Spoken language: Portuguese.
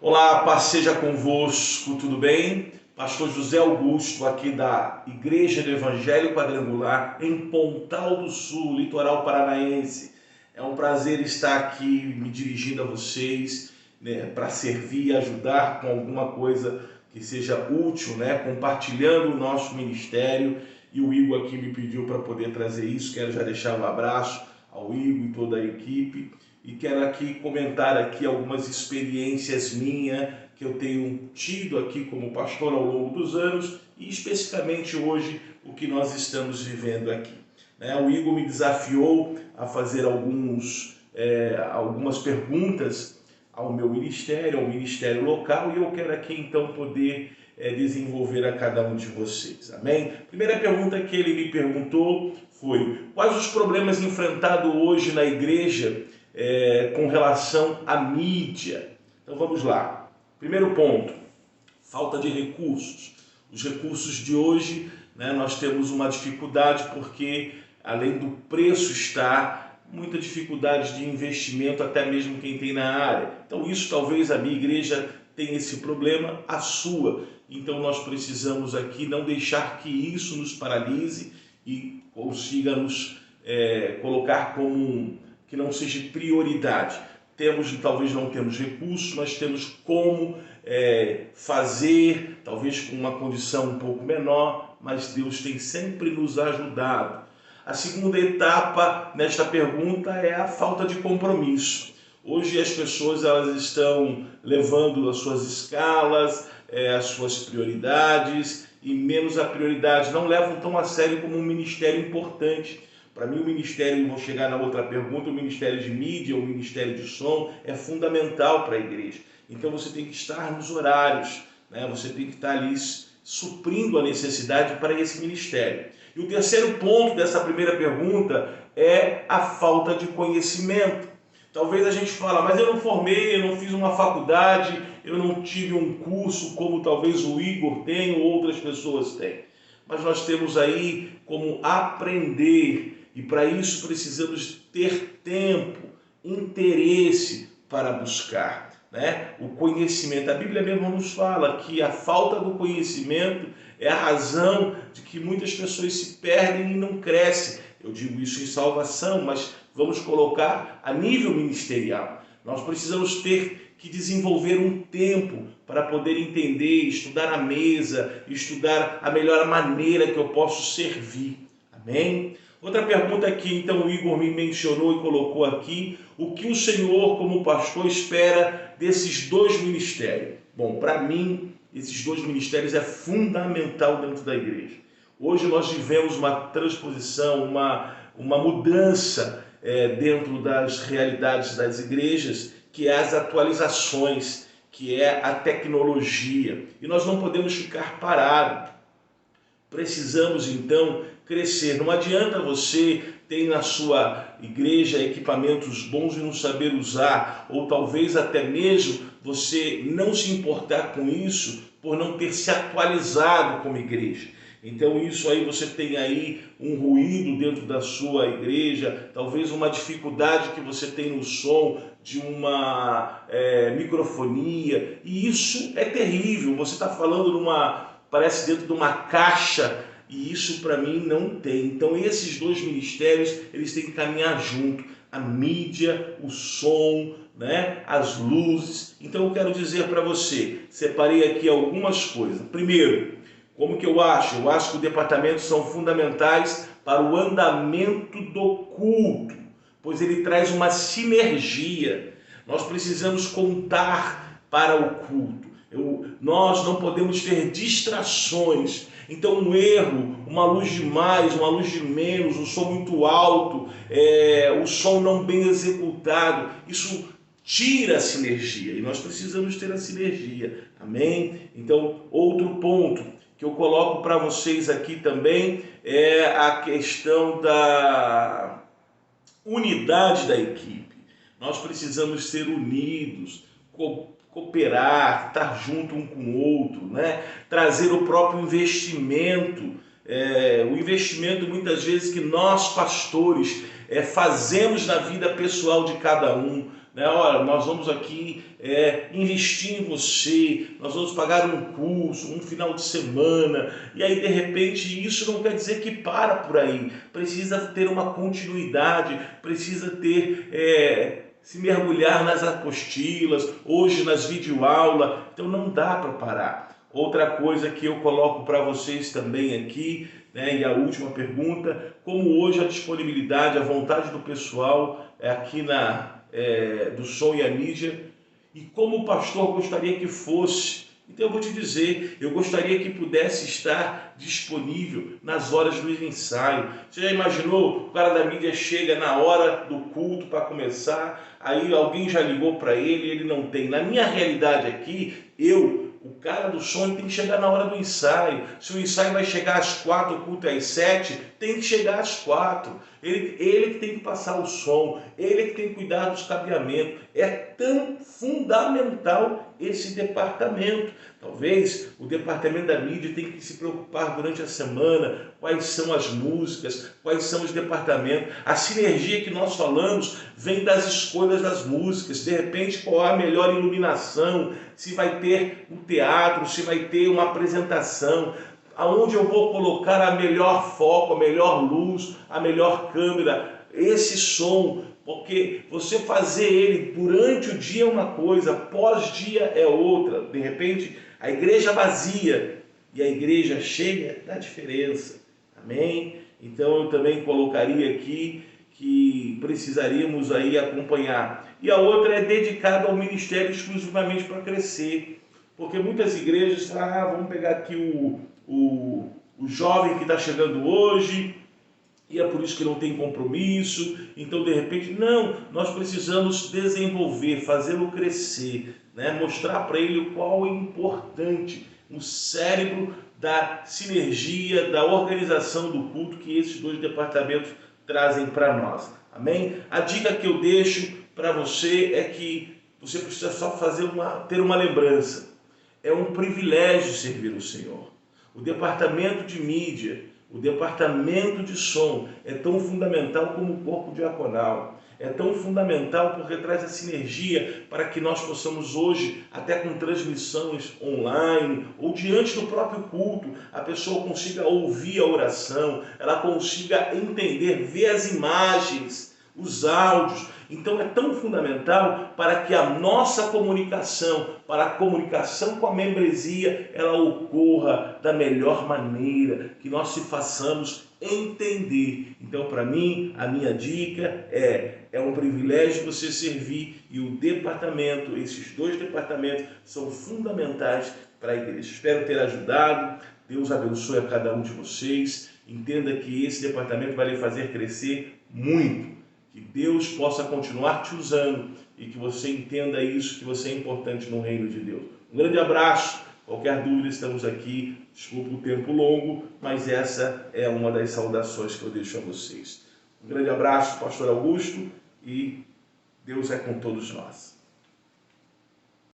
Olá, paz seja convosco, tudo bem? Pastor José Augusto, aqui da Igreja do Evangelho Quadrangular, em Pontal do Sul, litoral paranaense. É um prazer estar aqui me dirigindo a vocês, né, para servir e ajudar com alguma coisa que seja útil, né, compartilhando o nosso ministério. E o Igor aqui me pediu para poder trazer isso. Quero já deixar um abraço ao Igor e toda a equipe. E quero aqui comentar aqui algumas experiências minhas que eu tenho tido aqui como pastor ao longo dos anos e especificamente hoje o que nós estamos vivendo aqui. O Igor me desafiou a fazer algumas perguntas ao meu ministério, ao ministério local, e eu quero aqui então poder desenvolver a cada um de vocês. Amém? Primeira pergunta que ele me perguntou foi: quais os problemas enfrentados hoje na igreja com relação à mídia? Então vamos lá. Primeiro ponto: falta de recursos. Os recursos de hoje, nós temos uma dificuldade porque, além do preço estar, muita dificuldade de investimento, até mesmo quem tem na área. Então isso talvez a minha igreja tenha esse problema, a sua. Então nós precisamos aqui não deixar que isso nos paralise e consiga nos colocar como que não seja prioridade. Talvez não temos recursos, mas temos como fazer, talvez com uma condição um pouco menor, mas Deus tem sempre nos ajudado. A segunda etapa nesta pergunta é a falta de compromisso. Hoje as pessoas elas estão levando as suas escalas, as suas prioridades, e menos a prioridade, não levam tão a sério como um ministério importante. Para mim o ministério, vou chegar na outra pergunta, o ministério de mídia, o ministério de som é fundamental para a igreja. Então você tem que estar nos horários, você tem que estar ali suprindo a necessidade para esse ministério. E o terceiro ponto dessa primeira pergunta é a falta de conhecimento. Talvez a gente fala, mas eu não formei, eu não fiz uma faculdade, eu não tive um curso como talvez o Igor tem ou outras pessoas têm. Mas nós temos aí como aprender, e para isso precisamos ter tempo, interesse para buscar, o conhecimento. A Bíblia mesmo nos fala que a falta do conhecimento é a razão de que muitas pessoas se perdem e não crescem. Eu digo isso em salvação, mas vamos colocar a nível ministerial. Nós precisamos ter que desenvolver um tempo para poder entender, estudar a mesa, estudar a melhor maneira que eu posso servir. Amém? Outra pergunta que então o Igor me mencionou e colocou aqui: o que o Senhor, como pastor, espera desses dois ministérios? Bom, para mim, esses dois ministérios é fundamental dentro da igreja. Hoje nós vivemos uma transposição, uma mudança dentro das realidades das igrejas, que é as atualizações, que é a tecnologia. E nós não podemos ficar parados. Precisamos então crescer. Não adianta você ter na sua igreja equipamentos bons e não saber usar, ou talvez até mesmo você não se importar com isso por não ter se atualizado como igreja. Então isso aí, você tem aí um ruído dentro da sua igreja, talvez uma dificuldade que você tem no som de uma microfonia, e isso é terrível. Você está falando parece dentro de uma caixa, e isso para mim não tem. Então esses dois ministérios, eles têm que caminhar junto, a mídia, o som, as luzes. Então eu quero dizer para você, separei aqui algumas coisas. Primeiro, como que eu acho? Eu acho que os departamentos são fundamentais para o andamento do culto, pois ele traz uma sinergia. Nós precisamos contar para o culto. Nós não podemos ter distrações. Então um erro, uma luz de mais, uma luz de menos, o som muito alto, o som não bem executado, isso tira a sinergia, e nós precisamos ter a sinergia. Amém? Então, outro ponto que eu coloco para vocês aqui também é a questão da unidade da equipe. Nós precisamos ser unidos, cooperar, estar junto um com o outro, trazer o próprio investimento. O investimento muitas vezes que nós pastores fazemos na vida pessoal de cada um. né? Olha, nós vamos aqui investir em você, nós vamos pagar um curso, um final de semana, e aí de repente isso não quer dizer que para por aí, precisa ter uma continuidade, precisa ter... se mergulhar nas apostilas, hoje nas videoaulas, então não dá para parar. Outra coisa que eu coloco para vocês também aqui, né, e a última pergunta, como hoje a disponibilidade, a vontade do pessoal aqui do som e a mídia, e como o pastor gostaria que fosse. Então eu vou te dizer, eu gostaria que pudesse estar disponível nas horas do ensaio. Você já imaginou? O cara da mídia chega na hora do culto para começar, aí alguém já ligou para ele, ele não tem. Na minha realidade aqui, o cara do som tem que chegar na hora do ensaio. Se o ensaio vai chegar às 4, o culto é às 7, tem que chegar às 4. Ele que tem que passar o som, ele que tem que cuidar dos cabeamentos. É tão fundamental esse departamento. Talvez o departamento da mídia tenha que se preocupar durante a semana, quais são as músicas, quais são os departamentos. A sinergia que nós falamos vem das escolhas das músicas, de repente qual é a melhor iluminação, se vai ter um teatro, se vai ter uma apresentação, aonde eu vou colocar a melhor foco, a melhor luz, a melhor câmera, esse som, porque você fazer ele durante o dia é uma coisa, pós-dia é outra. De repente, a igreja vazia e a igreja cheia dá diferença. Amém? Então eu também colocaria aqui que precisaríamos aí acompanhar. E a outra é dedicada ao ministério exclusivamente para crescer. Porque muitas igrejas falam, vamos pegar aqui o jovem que está chegando hoje, e é por isso que não tem compromisso. Então, de repente, não, nós precisamos desenvolver, fazê-lo crescer, né? Mostrar para ele qual é importante o cérebro da sinergia, da organização do culto que esses dois departamentos trazem para nós. Amém? A dica que eu deixo para você é que você precisa só ter uma lembrança. É um privilégio servir o Senhor. O departamento de mídia, o departamento de som é tão fundamental como o corpo diaconal. É tão fundamental porque traz a sinergia para que nós possamos hoje, até com transmissões online ou diante do próprio culto, a pessoa consiga ouvir a oração, ela consiga entender, ver as imagens, os áudios. Então é tão fundamental para que a nossa comunicação, para a comunicação com a membresia, ela ocorra da melhor maneira, que nós se façamos entender. Então, para mim, a minha dica é um privilégio você servir, e o departamento, esses dois departamentos são fundamentais para a igreja. Espero ter ajudado. Deus abençoe a cada um de vocês. Entenda que esse departamento vai lhe fazer crescer muito. Que Deus possa continuar te usando e que você entenda isso, que você é importante no reino de Deus. Um grande abraço. Qualquer dúvida, estamos aqui. Desculpa o tempo longo, mas essa é uma das saudações que eu deixo a vocês. Um grande abraço, pastor Augusto, e Deus é com todos nós.